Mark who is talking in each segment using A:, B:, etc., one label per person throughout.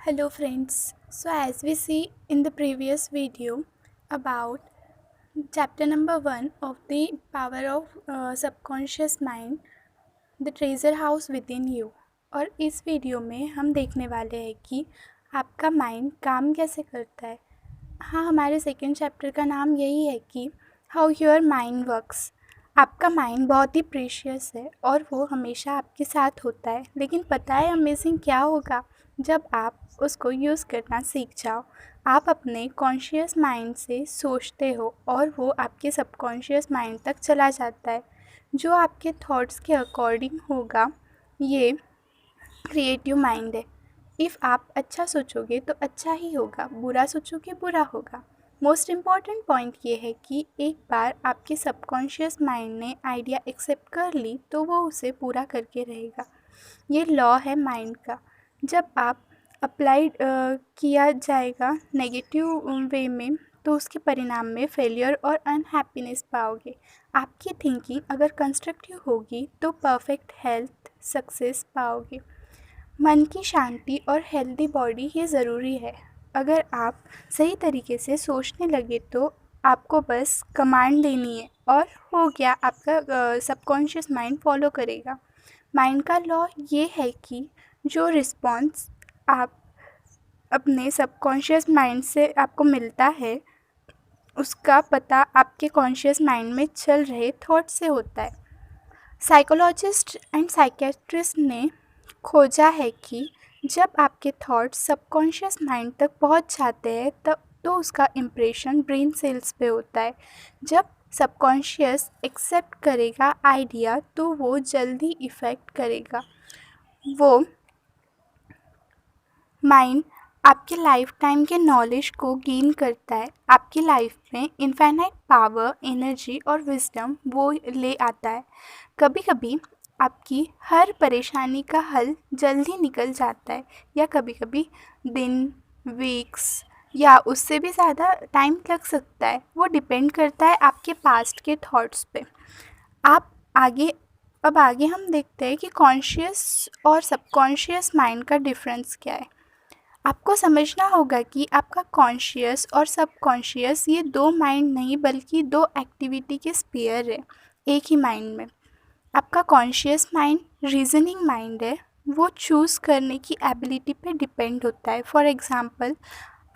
A: Hello friends. So as we see in the previous video about chapter number 1 of the power of subconscious mind, the treasure house within you, और इस video में हम देखने वाले हैं कि आपका माइंड काम कैसे करता है। हाँ, हमारे सेकेंड चैप्टर का नाम यही है कि हाउ योर माइंड वर्क्स। आपका माइंड बहुत ही प्रीशियस है और वो हमेशा आपके साथ होता है, लेकिन पता है अमेजिंग क्या होगा जब आप उसको यूज़ करना सीख जाओ। आप अपने कॉन्शियस माइंड से सोचते हो और वो आपके सबकॉन्शियस माइंड तक चला जाता है, जो आपके थॉट्स के अकॉर्डिंग होगा। ये क्रिएटिव माइंड है। इफ़ आप अच्छा सोचोगे तो अच्छा ही होगा, बुरा सोचोगे बुरा होगा। मोस्ट इम्पॉर्टेंट पॉइंट ये है कि एक बार आपके सबकॉन्शियस माइंड ने आइडिया एक्सेप्ट कर ली तो वो उसे पूरा करके रहेगा। ये लॉ है माइंड का। जब आप अप्लाइड किया जाएगा नेगेटिव वे में तो उसके परिणाम में फेलियर और अनहैप्पीनेस पाओगे। आपकी थिंकिंग अगर कंस्ट्रक्टिव होगी तो परफेक्ट हेल्थ सक्सेस पाओगे। मन की शांति और हेल्दी बॉडी ये ज़रूरी है। अगर आप सही तरीके से सोचने लगे तो आपको बस कमांड देनी है और हो गया, आपका सबकॉन्शियस माइंड फॉलो करेगा। माइंड का लॉ ये है कि जो रिस्पॉन्स आप अपने सबकॉन्शियस माइंड से आपको मिलता है उसका पता आपके कॉन्शियस माइंड में चल रहे थॉट से होता है। साइकोलॉजिस्ट एंड साइकेट्रिस्ट ने खोजा है कि जब आपके थॉट्स सबकॉन्शियस माइंड तक पहुंच जाते हैं तब तो उसका इम्प्रेशन ब्रेन सेल्स पे होता है। जब सबकॉन्शियस एक्सेप्ट करेगा आइडिया तो वो जल्दी इफ़ेक्ट करेगा। वो माइंड आपके लाइफ टाइम के नॉलेज को गेन करता है। आपकी लाइफ में इनफाइनाइट पावर, एनर्जी और विजडम वो ले आता है। कभी कभी आपकी हर परेशानी का हल जल्दी निकल जाता है या कभी कभी दिन, वीक्स या उससे भी ज़्यादा टाइम लग सकता है। वो डिपेंड करता है आपके पास्ट के थॉट्स पे। आप आगे अब आगे हम देखते हैं कि कॉन्शियस और सबकॉन्शियस माइंड का डिफरेंस क्या है। आपको समझना होगा कि आपका कॉन्शियस और सबकॉन्शियस ये दो माइंड नहीं बल्कि दो एक्टिविटी के स्पीयर है एक ही माइंड में। आपका कॉन्शियस माइंड रीजनिंग माइंड है। वो चूज़ करने की एबिलिटी पे डिपेंड होता है। फॉर एग्ज़ाम्पल,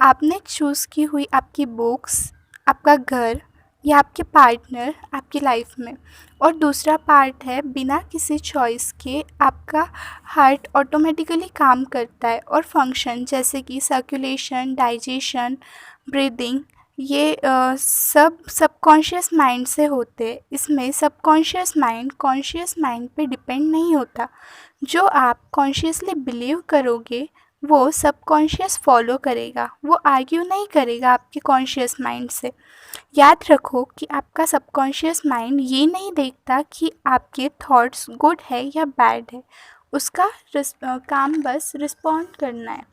A: आपने चूज़ की हुई आपकी बुक्स, आपका घर या आपके पार्टनर आपकी लाइफ में। और दूसरा पार्ट है बिना किसी चॉइस के आपका हार्ट ऑटोमेटिकली काम करता है और फंक्शन जैसे कि सर्कुलेशन, डाइजेशन, ब्रीदिंग, ये सब सबकॉन्शियस माइंड से होते हैं। इसमें सबकॉन्शियस माइंड कॉन्शियस माइंड पे डिपेंड नहीं होता। जो आप कॉन्शियसली बिलीव करोगे वो सबकॉन्शियस फॉलो करेगा। वो आर्ग्यू नहीं करेगा आपके कॉन्शियस माइंड से। याद रखो कि आपका सबकॉन्शियस माइंड ये नहीं देखता कि आपके थॉट्स गुड है या बैड है। उसका काम बस रिस्पॉन्ड करना है।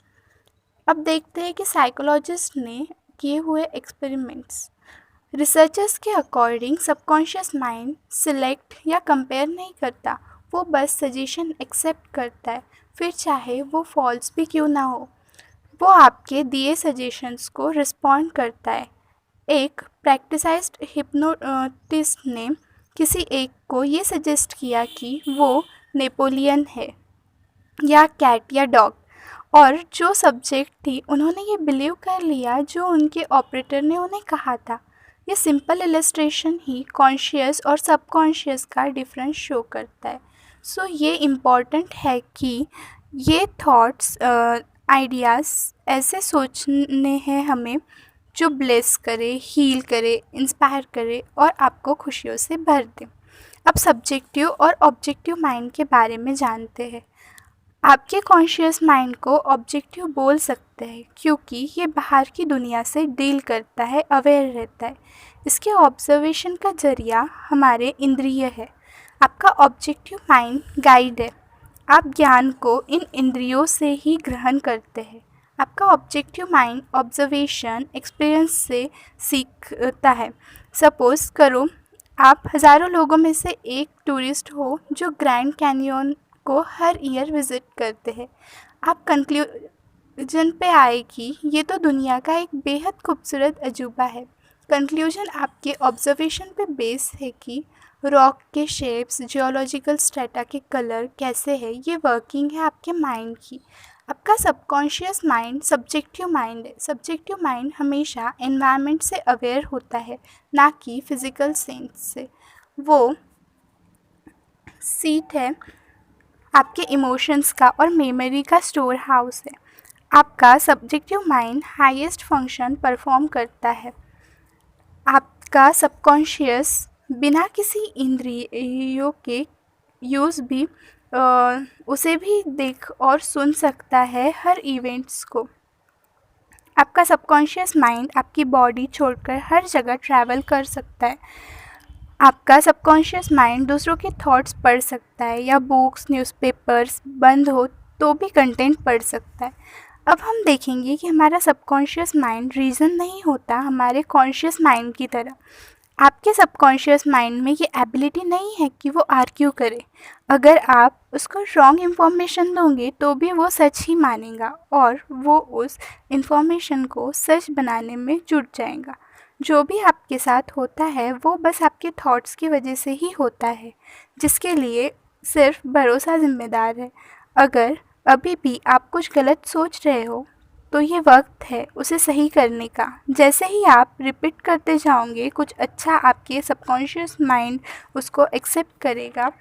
A: अब देखते हैं कि साइकोलॉजिस्ट ने किए हुए एक्सपेरिमेंट्स। रिसर्चर्स के अकॉर्डिंग सबकॉन्शियस माइंड सिलेक्ट या कंपेयर नहीं करता। वो बस सजेशन एक्सेप्ट करता है, फिर चाहे वो फॉल्स भी क्यों ना हो। वो आपके दिए सजेशंस को रिस्पॉन्ड करता है। एक प्रैक्टिसाइज्ड हिप्नोटिस्ट ने किसी एक को ये सजेस्ट किया कि वो नेपोलियन है या कैट या डॉग, और जो सब्जेक्ट थी उन्होंने ये बिलीव कर लिया जो उनके ऑपरेटर ने उन्हें कहा था। ये सिंपल इलस्ट्रेशन ही कॉन्शियस और सबकॉन्शियस का डिफरेंस शो करता है। सो ये इम्पॉर्टेंट है कि ये थॉट्स, आइडियाज़ ऐसे सोचने हैं हमें जो ब्लेस करे, हील करे, इंस्पायर करे और आपको खुशियों से भर दे। अब सब्जेक्टिव और ऑब्जेक्टिव माइंड के बारे में जानते हैं। आपके कॉन्शियस माइंड को ऑब्जेक्टिव बोल सकते हैं क्योंकि ये बाहर की दुनिया से डील करता है, अवेयर रहता है। इसके ऑब्जर्वेशन का जरिया हमारे इंद्रिय है। आपका ऑब्जेक्टिव माइंड गाइड है। आप ज्ञान को इन इंद्रियों से ही ग्रहण करते हैं। आपका ऑब्जेक्टिव माइंड ऑब्जर्वेशन, एक्सपीरियंस से सीखता है। सपोज़ करो आप हज़ारों लोगों में से एक टूरिस्ट हो जो ग्रैंड कैनियन को हर ईयर विज़िट करते हैं। आप जन पे आए कि ये तो दुनिया का एक बेहद खूबसूरत अजूबा है। कंक्लूजन आपके ऑब्जर्वेशन पे बेस है कि रॉक के शेप्स, जियोलॉजिकल स्ट्रेटा के कलर कैसे है, ये वर्किंग है आपके माइंड की। आपका सबकॉन्शियस माइंड सब्जेक्टिव माइंड है। सब्जेक्टिव माइंड हमेशा एनवायरनमेंट से अवेयर होता है, ना कि फिज़िकल सेंस से। वो सीट है आपके इमोशंस का और मेमोरी का स्टोर हाउस है। आपका subjective mind highest function perform करता है। आपका सबकॉन्शियस बिना किसी इंद्रियों के यूज़ भी उसे भी देख और सुन सकता है हर इवेंट्स को। आपका सबकॉन्शियस माइंड आपकी बॉडी छोड़कर हर जगह ट्रैवल कर सकता है। आपका सबकॉन्शियस माइंड दूसरों के थॉट्स पढ़ सकता है या बुक्स, न्यूज़पेपर्स बंद हो तो भी कंटेंट पढ़ सकता है। अब हम देखेंगे कि हमारा सबकॉन्शियस माइंड रीज़न नहीं होता हमारे कॉन्शियस माइंड की तरह। आपके सबकॉन्शियस माइंड में ये एबिलिटी नहीं है कि वो आर्ग्यू करे। अगर आप उसको रॉन्ग इन्फॉर्मेशन दोगे तो भी वो सच ही मानेगा और वो उस इन्फॉर्मेशन को सच बनाने में जुट जाएगा। जो भी आपके साथ होता है वो बस आपके थॉट्स की वजह से ही होता है, जिसके लिए सिर्फ भरोसा ज़िम्मेदार है। अगर अभी भी आप कुछ गलत सोच रहे हो तो ये वक्त है उसे सही करने का। जैसे ही आप रिपीट करते जाओगे कुछ अच्छा आपके सबकॉन्शियस माइंड उसको एक्सेप्ट करेगा।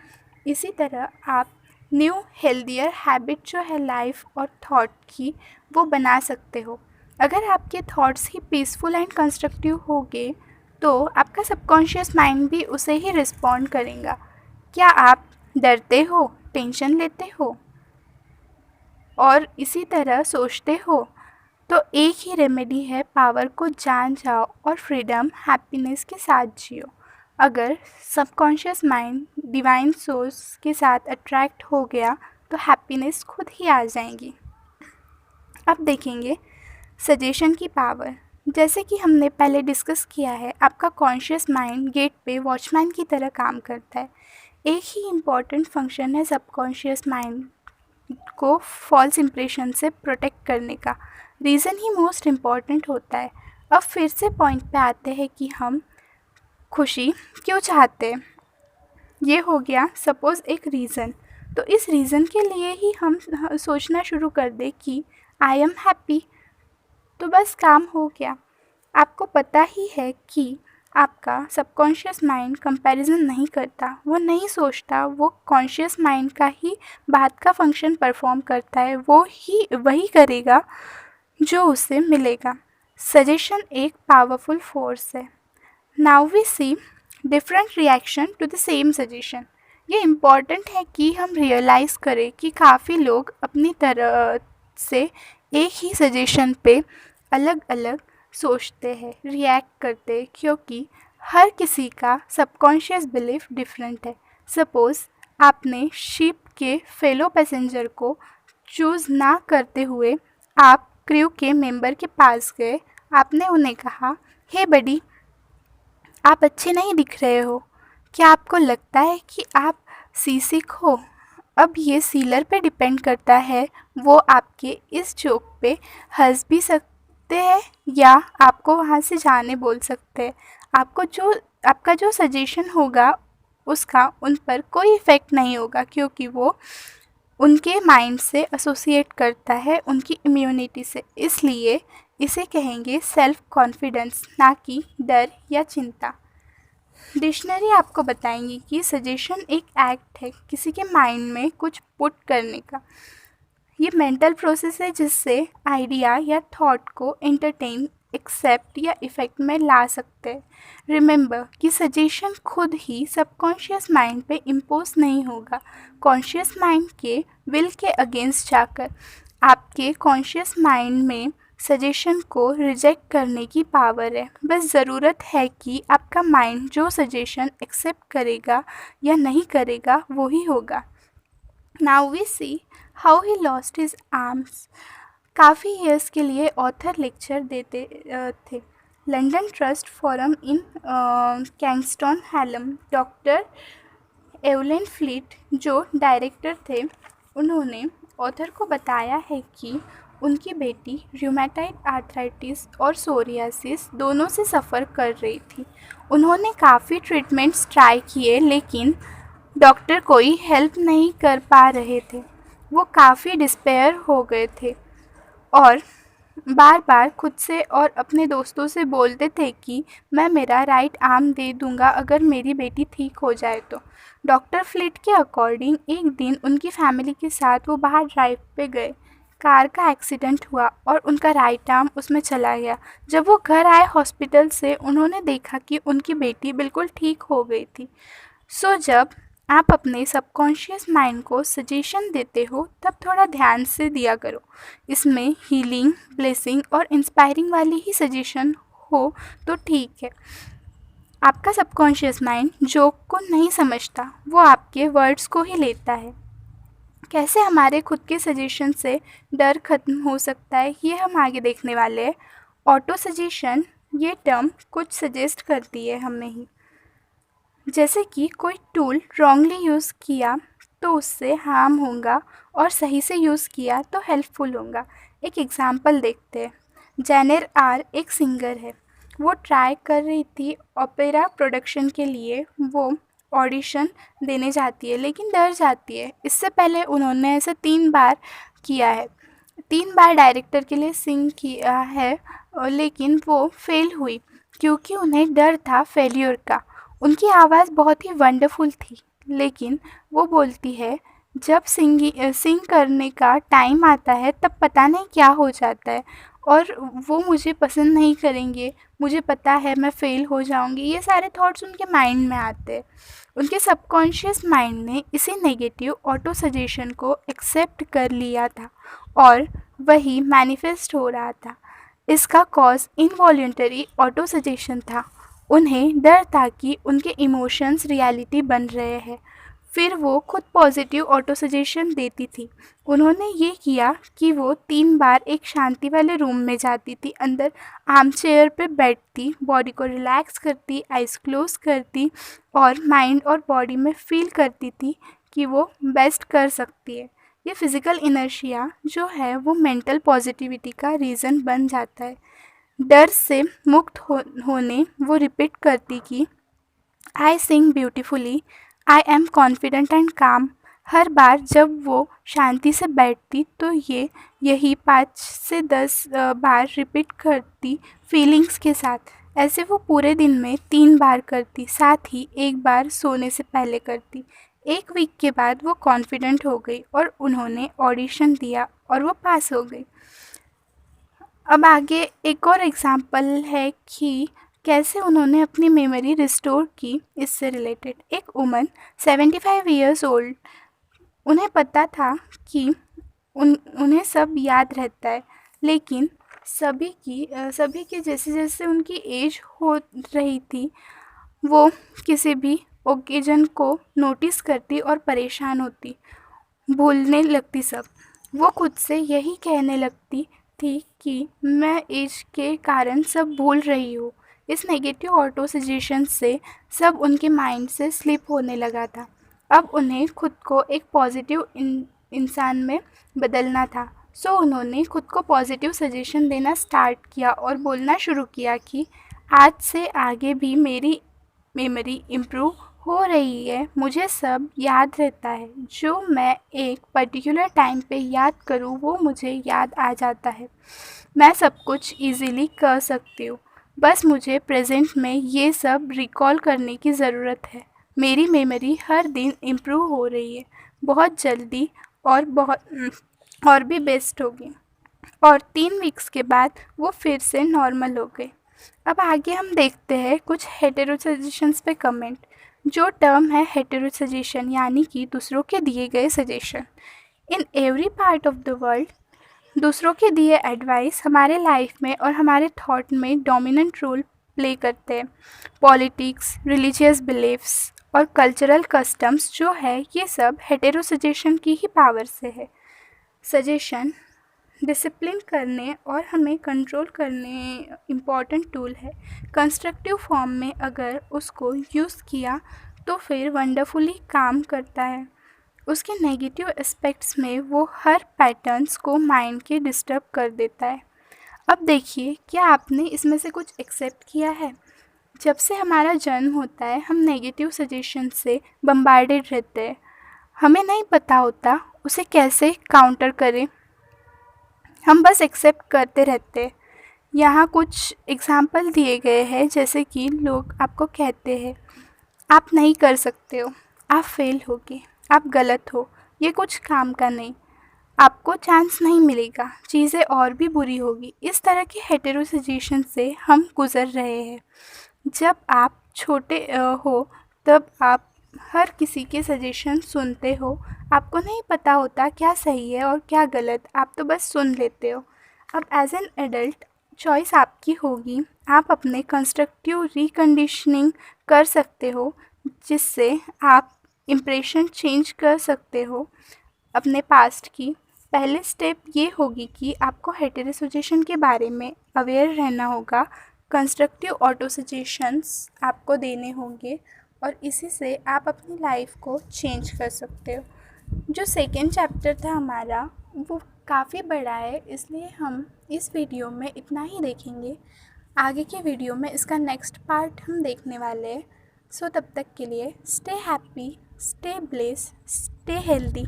A: इसी तरह आप न्यू हेल्दियर हैबिट जो है लाइफ और थॉट की वो बना सकते हो। अगर आपके thoughts he peaceful and constructive होंगे तो आपका सबकॉन्शियस माइंड भी उसे ही रिस्पॉन्ड करेगा। क्या आप डरते हो, टेंशन लेते हो और इसी तरह सोचते हो? तो एक ही रेमेडी है, पावर को जान जाओ और फ्रीडम हैप्पीनेस के साथ जियो। अगर सबकॉन्शियस माइंड डिवाइन सोर्स के साथ अट्रैक्ट हो गया तो हैप्पीनेस खुद ही आ जाएगी। अब देखेंगे सजेशन की पावर। जैसे कि हमने पहले डिस्कस किया है, आपका कॉन्शियस माइंड गेट पे वॉचमैन की तरह काम करता है। एक ही इम्पॉर्टेंट फंक्शन है सबकॉन्शियस माइंड को फॉल्स इम्प्रेशन से प्रोटेक्ट करने का। रीज़न ही मोस्ट इम्पॉर्टेंट होता है। अब फिर से पॉइंट पे आते हैं कि हम खुशी क्यों चाहते हैं। ये हो गया सपोज़ एक रीज़न। तो इस रीज़न के लिए ही हम सोचना शुरू कर दें कि आई एम हैप्पी, तो बस काम हो गया। आपको पता ही है कि आपका सबकॉन्शियस माइंड कंपैरिजन नहीं करता, वो नहीं सोचता, वो कॉन्शियस माइंड का ही बात का फंक्शन परफॉर्म करता है। वो ही वही करेगा जो उसे मिलेगा। सजेशन एक पावरफुल फोर्स है। Now we see different reaction to the same suggestion. ये इम्पॉर्टेंट है कि हम रियलाइज़ करें कि काफ़ी लोग अपनी तरह से एक ही सजेशन पे अलग अलग सोचते हैं, रिएक्ट करते हैं, क्योंकि हर किसी का सबकॉन्शियस बिलीफ डिफरेंट है। सपोज़ आपने शिप के फेलो पैसेंजर को चूज़ ना करते हुए आप क्रू के मेंबर के पास गए। आपने उन्हें कहा, हे बडी, आप अच्छे नहीं दिख रहे हो। क्या आपको लगता है कि आप सीसिक हो? अब ये सीलर पे डिपेंड करता है। वो आपके इस जोक पे हंस भी सकते हैं या आपको वहाँ से जाने बोल सकते हैं। आपका जो सजेशन होगा उसका उन पर कोई इफ़ेक्ट नहीं होगा, क्योंकि वो उनके माइंड से एसोसिएट करता है उनकी इम्यूनिटी से। इसलिए इसे कहेंगे सेल्फ कॉन्फिडेंस, ना कि डर या चिंता। डिक्शनरी आपको बताएंगी कि सजेशन एक एक्ट है किसी के माइंड में कुछ पुट करने का। ये मेंटल प्रोसेस है जिससे आइडिया या थॉट को एंटरटेन, एक्सेप्ट या इफ़ेक्ट में ला सकते हैं। रिमेंबर कि सजेशन खुद ही सबकॉन्शियस माइंड पे इम्पोज नहीं होगा। कॉन्शियस माइंड के विल के अगेंस्ट जाकर आपके कॉन्शियस माइंड में सजेशन को रिजेक्ट करने की पावर है। बस ज़रूरत है कि आपका माइंड जो सजेशन एक्सेप्ट करेगा या नहीं करेगा वो ही होगा। Now we see how he lost his arms. काफ़ी ईयर्स के लिए ऑथर लेक्चर देते थे London Trust Forum in Kingston Hallam. Doctor Evelyn Fleet जो डायरेक्टर थे, उन्होंने ऑथर को बताया है कि उनकी बेटी रूमेटाइड आर्थराइटिस और सोरियासिस दोनों से सफ़र कर रही थी। उन्होंने काफ़ी ट्रीटमेंट्स ट्राई किए लेकिन डॉक्टर कोई हेल्प नहीं कर पा रहे थे। वो काफ़ी डिस्पेयर हो गए थे और बार बार खुद से और अपने दोस्तों से बोलते थे कि मैं मेरा राइट आर्म दे दूंगा अगर मेरी बेटी ठीक हो जाए तो। डॉक्टर फ्लिट के अकॉर्डिंग एक दिन उनकी फैमिली के साथ वो बाहर ड्राइव पे गए। कार का एक्सीडेंट हुआ और उनका राइट आर्म उसमें चला गया। जब वो घर आए हॉस्पिटल से, उन्होंने देखा कि उनकी बेटी बिल्कुल ठीक हो गई थी। जब आप अपने सबकॉन्शियस माइंड को सजेशन देते हो तब थोड़ा ध्यान से दिया करो। इसमें हीलिंग, ब्लेसिंग और इंस्पायरिंग वाली ही सजेशन हो तो ठीक है। आपका सबकॉन्शियस माइंड जोक को नहीं समझता, वो आपके वर्ड्स को ही लेता है। कैसे हमारे खुद के सजेशन से डर खत्म हो सकता है, ये हम आगे देखने वाले हैं। ऑटो सजेशन ये टर्म कुछ सजेस्ट करती है हमें ही, जैसे कि कोई टूल रॉन्गली यूज़ किया तो उससे हार्म होगा और सही से यूज़ किया तो हेल्पफुल होगा। एक एग्ज़ाम्पल देखते हैं। जेनेर आर एक सिंगर है। वो ट्राई कर रही थी ओपेरा प्रोडक्शन के लिए। वो ऑडिशन देने जाती है लेकिन डर जाती है। इससे पहले उन्होंने ऐसे 3 बार किया है। 3 बार डायरेक्टर के लिए सिंग किया है लेकिन वो फेल हुई क्योंकि उन्हें डर था फेल्योर का। उनकी आवाज़ बहुत ही वंडरफुल थी लेकिन वो बोलती है जब सिंग करने का टाइम आता है तब पता नहीं क्या हो जाता है और वो मुझे पसंद नहीं करेंगे, मुझे पता है मैं फ़ेल हो जाऊंगी। ये सारे थॉट्स उनके माइंड में आते हैं। उनके सबकॉन्शियस माइंड ने इसी नेगेटिव ऑटो सजेशन को एक्सेप्ट कर लिया था और वही मैनिफेस्ट हो रहा था। इसका कॉज इनवॉल्यूंटरी ऑटो सजेशन था। उन्हें डर था कि उनके इमोशंस रियलिटी बन रहे हैं। फिर वो खुद पॉजिटिव ऑटो सजेशन देती थी। उन्होंने ये किया कि वो 3 बार एक शांति वाले रूम में जाती थी, अंदर आर्म चेयर पे बैठती, बॉडी को रिलैक्स करती, आइज़ क्लोज करती और माइंड और बॉडी में फील करती थी कि वो बेस्ट कर सकती है। ये फिज़िकल इनर्शिया जो है वो मेंटल पॉजिटिविटी का रीज़न बन जाता है। डर से मुक्त होने वो रिपीट करती कि I sing beautifully, I am confident and calm. हर बार जब वो शांति से बैठती तो यही 5 से 10 बार रिपीट करती फीलिंग्स के साथ। ऐसे वो पूरे दिन में 3 बार करती, साथ ही एक बार सोने से पहले करती। 1 वीक के बाद वो कॉन्फिडेंट हो गई और उन्होंने ऑडिशन दिया और वो पास हो गई। अब आगे एक और एग्ज़ाम्पल है कि कैसे उन्होंने अपनी मेमोरी रिस्टोर की। इससे रिलेटेड एक वुमन 75 ईयर्स ओल्ड, उन्हें पता था कि उन्हें सब याद रहता है लेकिन सभी की जैसे जैसे उनकी एज हो रही थी वो किसी भी ओकेजन को नोटिस करती और परेशान होती, भूलने लगती सब। वो खुद से यही कहने लगती थी कि मैं एज के कारण सब भूल रही हूँ। इस नेगेटिव ऑटो सजेशन से सब उनके माइंड से स्लिप होने लगा था। अब उन्हें खुद को एक पॉजिटिव इंसान में बदलना था। उन्होंने खुद को पॉजिटिव सजेशन देना स्टार्ट किया और बोलना शुरू किया कि आज से आगे भी मेरी मेमोरी इम्प्रूव हो रही है, मुझे सब याद रहता है, जो मैं एक पर्टिकुलर टाइम पे याद करूँ वो मुझे याद आ जाता है। मैं सब कुछ इजीली कर सकती हूँ, बस मुझे प्रेजेंट में ये सब रिकॉल करने की ज़रूरत है। मेरी मेमोरी हर दिन इम्प्रूव हो रही है, बहुत जल्दी और भी बेस्ट होगी। और 3 वीक्स के बाद वो फिर से नॉर्मल हो गए। अब आगे हम देखते हैं कुछ हेटेरो सजेशंस पे कमेंट। जो टर्म है हेटेरो सजेशन यानी कि दूसरों के दिए गए suggestion. In every part of the world दूसरों के दिए एडवाइस हमारे लाइफ में और हमारे थॉट में डोमिनेंट रोल प्ले करते हैं। पॉलिटिक्स, रिलीजियस बिलीफ्स और कल्चरल कस्टम्स जो है ये सब हेटेरो सजेशन की ही पावर से है। सजेशन डिसिप्लिन करने और हमें कंट्रोल करने इम्पॉर्टेंट टूल है। कंस्ट्रक्टिव फॉर्म में अगर उसको यूज़ किया तो फिर वंडरफुली काम करता है। उसके नेगेटिव एस्पेक्ट्स में वो हर पैटर्न्स को माइंड के डिस्टर्ब कर देता है। अब देखिए, क्या आपने इसमें से कुछ एक्सेप्ट किया है? जब से हमारा जन्म होता है हम नेगेटिव सजेशन से बम्बार्डेड रहते हैं। हमें नहीं पता होता उसे कैसे काउंटर करें, हम बस एक्सेप्ट करते रहते हैं। यहाँ कुछ एग्जाम्पल दिए गए हैं, जैसे कि लोग आपको कहते हैं आप नहीं कर सकते हो, आप फेल होगे, आप गलत हो, ये कुछ काम का नहीं, आपको चांस नहीं मिलेगा, चीज़ें और भी बुरी होगी। इस तरह के हेटेरो सजेशन से हम गुज़र रहे हैं। जब आप छोटे हो तब आप हर किसी के सजेशन सुनते हो, आपको नहीं पता होता क्या सही है और क्या गलत, आप तो बस सुन लेते हो। अब एज एन एडल्ट चॉइस आपकी होगी, आप अपने कंस्ट्रक्टिव रिकंडीशनिंग कर सकते हो, जिससे आप इम्प्रेशन चेंज कर सकते हो अपने पास्ट की। पहले स्टेप ये होगी कि आपको हेटेरो सजेशन के बारे में अवेयर रहना होगा, कंस्ट्रक्टिव ऑटो सजेशंस आपको देने होंगे और इसी से आप अपनी लाइफ को चेंज कर सकते हो। जो सेकेंड चैप्टर था हमारा, वो काफ़ी बड़ा है, इसलिए हम इस वीडियो में इतना ही देखेंगे। आगे के वीडियो में इसका नेक्स्ट पार्ट हम देखने वाले हैं। सो तब तक के लिए stay happy, stay bless, stay healthy.